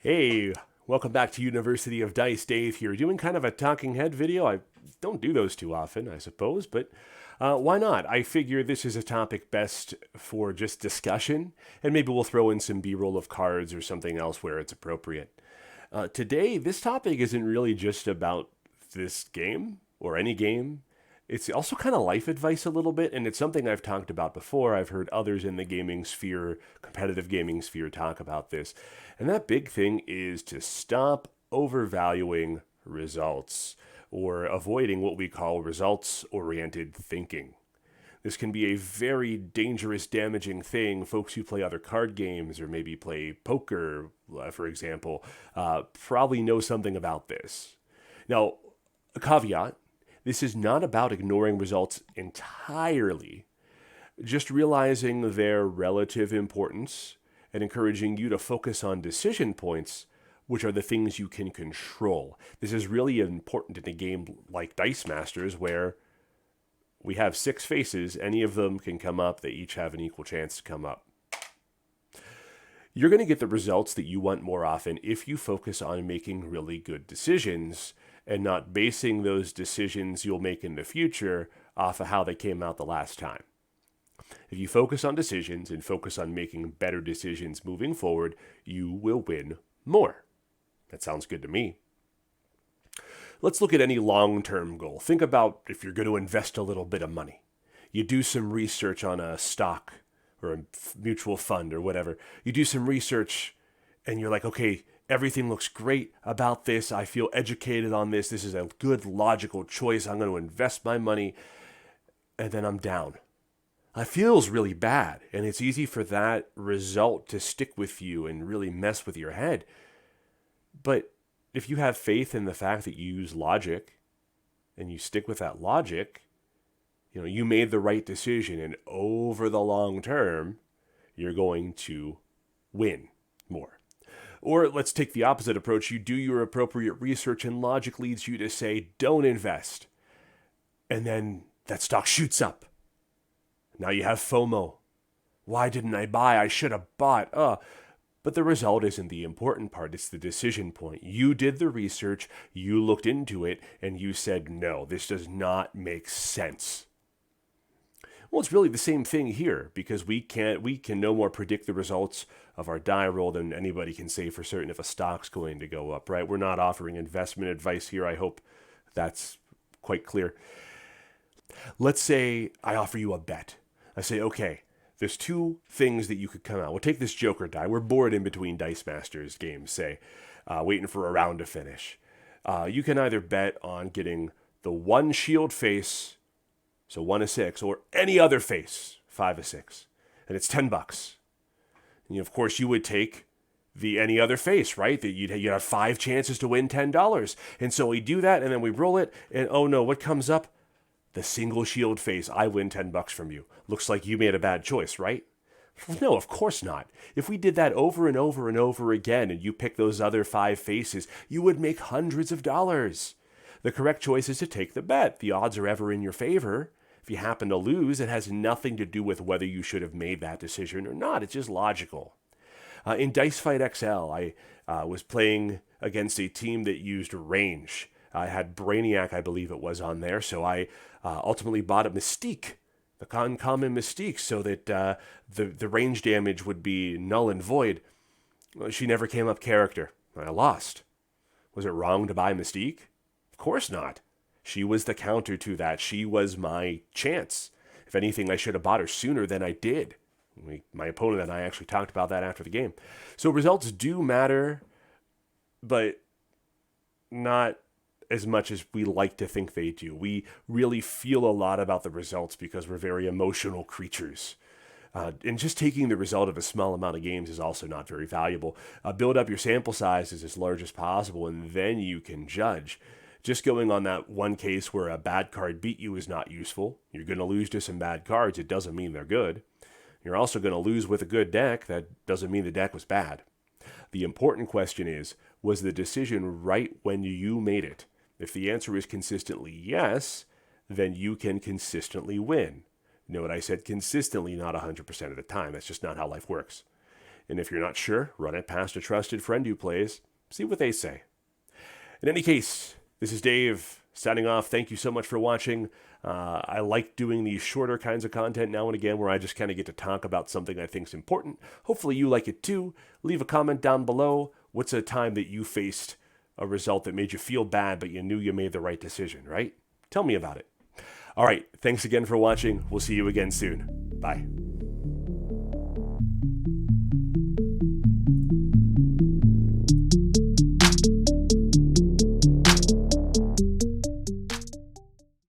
Hey, welcome back to University of Dice. Dave here, doing kind of a talking head video. I don't do those too often, I suppose, but why not? I figure this is a topic best for just discussion, and maybe we'll throw in some B-roll of cards or something else where it's appropriate. Today, this topic isn't really just about this game or any game. It's also kind of life advice a little bit, and it's something I've talked about before. I've heard others in the gaming sphere, competitive gaming sphere, talk about this. And that big thing is to stop overvaluing results or avoiding what we call results oriented thinking. This can be a very dangerous, damaging thing. Folks who play other card games or maybe play poker, for example, probably know something about this. Now, a caveat, this is not about ignoring results entirely, just realizing their relative importance and encouraging you to focus on decision points, which are the things you can control. This is really important in a game like Dice Masters, where we have 6 faces. Any of them can come up. They each have an equal chance to come up. You're going to get the results that you want more often if you focus on making really good decisions and not basing those decisions you'll make in the future off of how they came out the last time. If you focus on decisions and focus on making better decisions moving forward, you will win more. That sounds good to me. Let's look at any long-term goal. Think about if you're going to invest a little bit of money. You do some research on a stock or a mutual fund or whatever. You do some research and you're like, okay, everything looks great about this. I feel educated on this. This is a good, logical choice. I'm going to invest my money. And then I'm down. It feels really bad. And it's easy for that result to stick with you and really mess with your head. But if you have faith in the fact that you use logic and you stick with that logic, you made the right decision, and over the long term, you're going to win more. Or let's take the opposite approach. You do your appropriate research and logic leads you to say, don't invest. And then that stock shoots up. Now you have FOMO. Why didn't I buy? I should have bought. But the result isn't the important part. It's the decision point. You did the research, you looked into it, and you said, no, this does not make sense. Well, it's really the same thing here, because we can no more predict the results of our die roll than anybody can say for certain if a stock's going to go up, right? We're not offering investment advice here. I hope that's quite clear. Let's say I offer you a bet. I say, okay, there's 2 things that you could come out. We'll take this Joker die. We're bored in between Dice Masters games, say, waiting for a round to finish. You can either bet on getting the 1 shield face, so 1 of 6, or any other face, 5 of 6. And it's $10. And of course, you would take the any other face, right? That you'd have 5 chances to win $10. And so we do that, and then we roll it, and oh no, what comes up? The single shield face. I win $10 from you. Looks like you made a bad choice, right? No, of course not. If we did that over and over and over again and you pick those other 5 faces, you would make hundreds of dollars. The correct choice is to take the bet. The odds are ever in your favor. If you happen to lose, it has nothing to do with whether you should have made that decision or not. It's just logical. In Dice Fight XL, I was playing against a team that used range. I had Brainiac, I believe it was, on there, so I ultimately bought a Mystique, the uncommon Mystique, so that the range damage would be null and void. Well, she never came up character. I lost. Was it wrong to buy Mystique? Of course not. She was the counter to that. She was my chance. If anything, I should have bought her sooner than I did. My opponent and I actually talked about that after the game. So results do matter, but not as much as we like to think they do. We really feel a lot about the results because we're very emotional creatures. And just taking the result of a small amount of games is also not very valuable. Build up your sample sizes as large as possible, and then you can judge. Just going on that one case where a bad card beat you is not useful. You're going to lose to some bad cards. It doesn't mean they're good. You're also going to lose with a good deck. That doesn't mean the deck was bad. The important question is, was the decision right when you made it? If the answer is consistently yes, then you can consistently win. Note I said consistently, not 100% of the time. That's just not how life works. And if you're not sure, run it past a trusted friend who plays. See what they say. In any case, this is Dave signing off. Thank you so much for watching. I like doing these shorter kinds of content now and again where I just kind of get to talk about something I think is important. Hopefully you like it too. Leave a comment down below. What's a time that you faced a result that made you feel bad, but you knew you made the right decision, right? Tell me about it. All right. Thanks again for watching. We'll see you again soon. Bye.